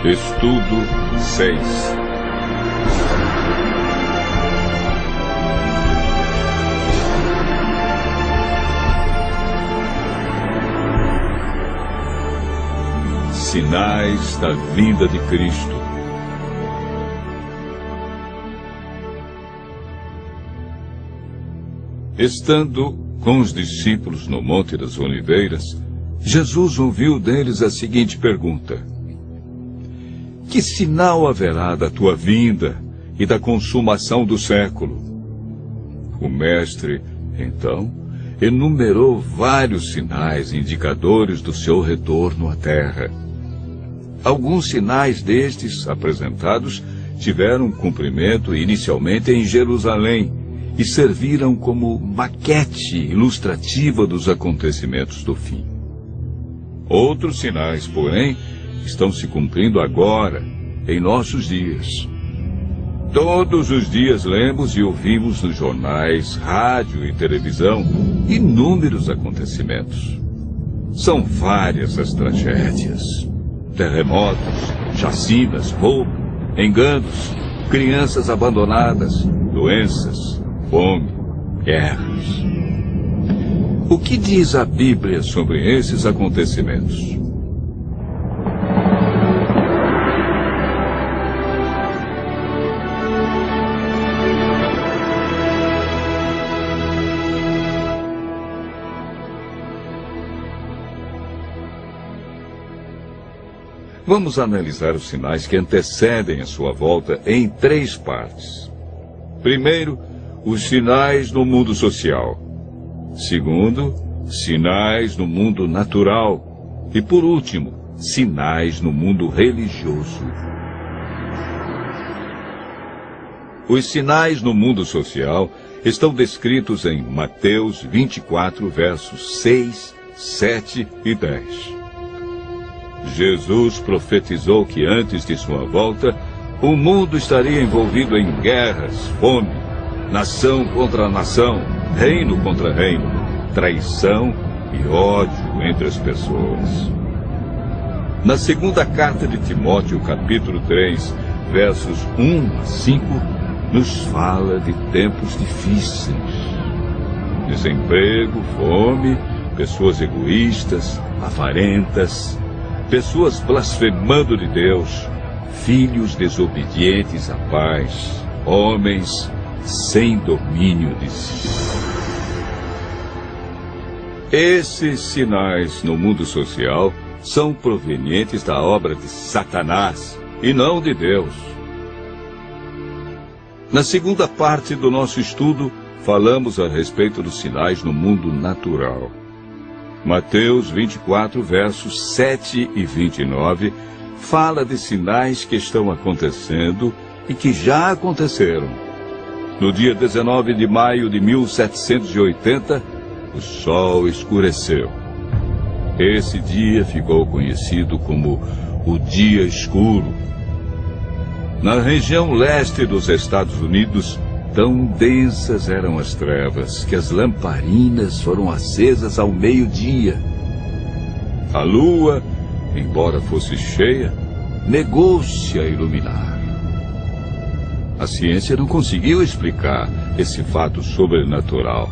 Estudo 6. Sinais da vinda de Cristo. Estando com os discípulos no Monte das Oliveiras, Jesus ouviu deles a seguinte pergunta: que sinal haverá da tua vinda e da consumação do século? O mestre, então, enumerou vários sinais indicadores do seu retorno à terra. Alguns sinais destes apresentados tiveram cumprimento inicialmente em Jerusalém e serviram como maquete ilustrativa dos acontecimentos do fim. Outros sinais, porém, estão se cumprindo agora, em nossos dias. Todos os dias lemos e ouvimos nos jornais, rádio e televisão inúmeros acontecimentos. São várias as tragédias: terremotos, chacinas, roubo, enganos, crianças abandonadas, doenças, fome, guerras. O que diz a Bíblia sobre esses acontecimentos? Vamos analisar os sinais que antecedem a sua volta em 3 partes. Primeiro, os sinais no mundo social. Segundo, sinais no mundo natural. E por último, sinais no mundo religioso. Os sinais no mundo social estão descritos em Mateus 24, versos 6, 7 e 10. Jesus profetizou que antes de sua volta, o mundo estaria envolvido em guerras, fome, nação contra nação, reino contra reino, traição e ódio entre as pessoas. Na segunda carta de Timóteo, capítulo 3, versos 1 a 5, nos fala de tempos difíceis. Desemprego, fome, pessoas egoístas, avarentas, pessoas blasfemando de Deus, filhos desobedientes à paz, homens sem domínio de si. Esses sinais no mundo social são provenientes da obra de Satanás e não de Deus. Na segunda parte do nosso estudo, falamos a respeito dos sinais no mundo natural. Mateus 24, versos 7 e 29, fala de sinais que estão acontecendo e que já aconteceram. No dia 19 de maio de 1780, o sol escureceu. Esse dia ficou conhecido como o Dia Escuro. Na região leste dos Estados Unidos, tão densas eram as trevas que as lamparinas foram acesas ao meio-dia. A lua, embora fosse cheia, negou-se a iluminar. A ciência não conseguiu explicar esse fato sobrenatural,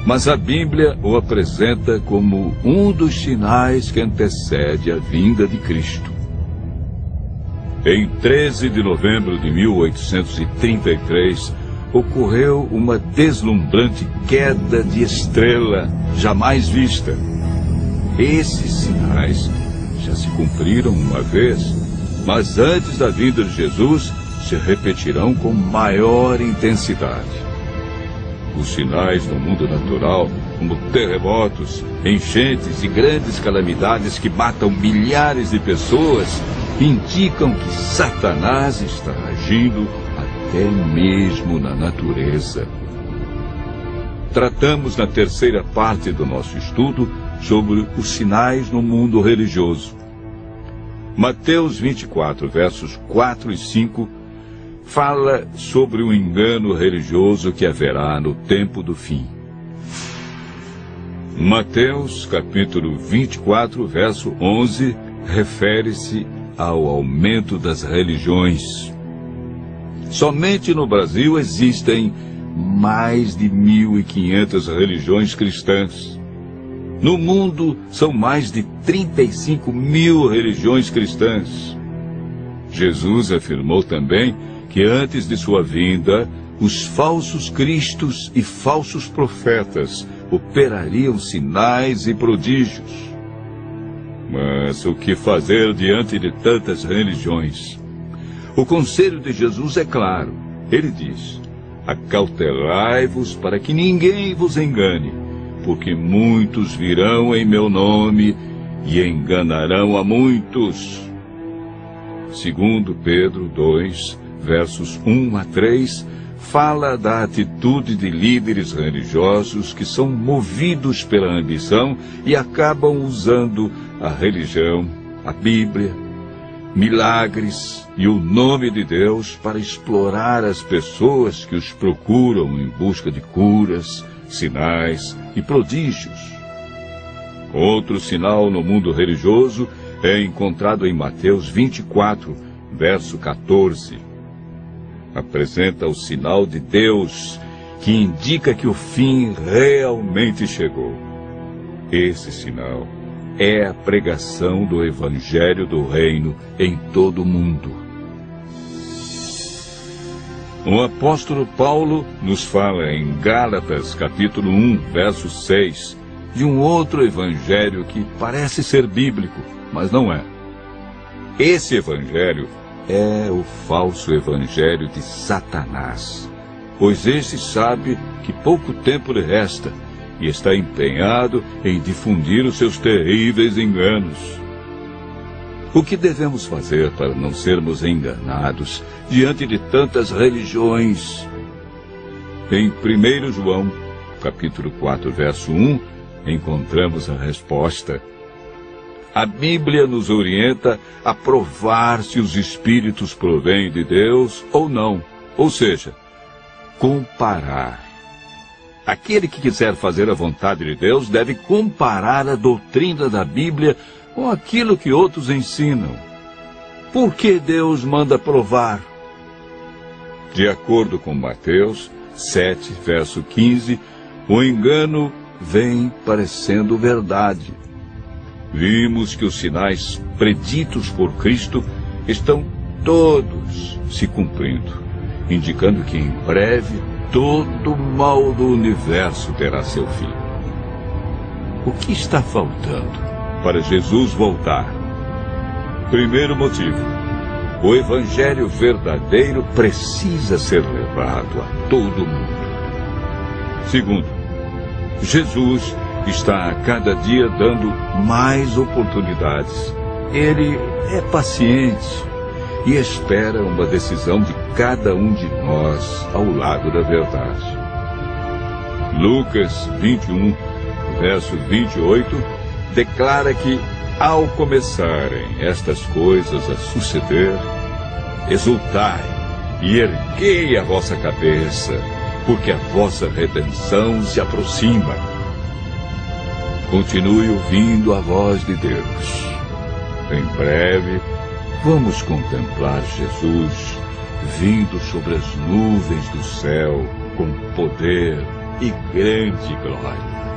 mas a Bíblia o apresenta como um dos sinais que antecede a vinda de Cristo. Em 13 de novembro de 1833, ocorreu uma deslumbrante queda de estrela jamais vista. Esses sinais já se cumpriram uma vez, mas antes da vinda de Jesus se repetirão com maior intensidade. Os sinais no mundo natural, como terremotos, enchentes e grandes calamidades que matam milhares de pessoas, indicam que Satanás está agindo até mesmo na natureza. Tratamos na terceira parte do nosso estudo sobre os sinais no mundo religioso. Mateus 24, versos 4 e 5, fala sobre o engano religioso que haverá no tempo do fim. Mateus, capítulo 24, verso 11, refere-se ao aumento das religiões. Somente no Brasil existem mais de 1.500 religiões cristãs. No mundo, são mais de 35.000 religiões cristãs. Jesus afirmou também que antes de sua vinda, os falsos cristos e falsos profetas operariam sinais e prodígios. Mas o que fazer diante de tantas religiões? O conselho de Jesus é claro. Ele diz: acautelai-vos para que ninguém vos engane, porque muitos virão em meu nome e enganarão a muitos. Segundo Pedro 2, versos 1 a 3, fala da atitude de líderes religiosos que são movidos pela ambição e acabam usando a religião, a Bíblia, milagres e o nome de Deus para explorar as pessoas que os procuram em busca de curas, sinais e prodígios. Outro sinal no mundo religioso é encontrado em Mateus 24, verso 14. Apresenta o sinal de Deus, que indica que o fim realmente chegou. Esse sinal é a pregação do Evangelho do Reino em todo o mundo. O apóstolo Paulo nos fala em Gálatas, capítulo 1, verso 6, de um outro evangelho que parece ser bíblico, mas não é. Esse evangelho é o falso evangelho de Satanás, pois esse sabe que pouco tempo lhe resta e está empenhado em difundir os seus terríveis enganos. O que devemos fazer para não sermos enganados diante de tantas religiões? Em 1 João, capítulo 4, verso 1, encontramos a resposta. A Bíblia nos orienta a provar se os espíritos provêm de Deus ou não, ou seja, comparar. Aquele que quiser fazer a vontade de Deus deve comparar a doutrina da Bíblia com aquilo que outros ensinam. Por que Deus manda provar? De acordo com Mateus 7, verso 15, o engano vem parecendo verdade. Vimos que os sinais preditos por Cristo estão todos se cumprindo, indicando que em breve todo o mal do universo terá seu fim. O que está faltando para Jesus voltar? Primeiro motivo: o Evangelho verdadeiro precisa ser levado a todo mundo. Segundo, Jesus está a cada dia dando mais oportunidades. Ele é paciente e espera uma decisão de cada um de nós ao lado da verdade. Lucas 21, verso 28, declara que, ao começarem estas coisas a suceder, exultai e erguei a vossa cabeça, porque a vossa redenção se aproxima. Continue ouvindo a voz de Deus. Em breve, vamos contemplar Jesus vindo sobre as nuvens do céu com poder e grande glória.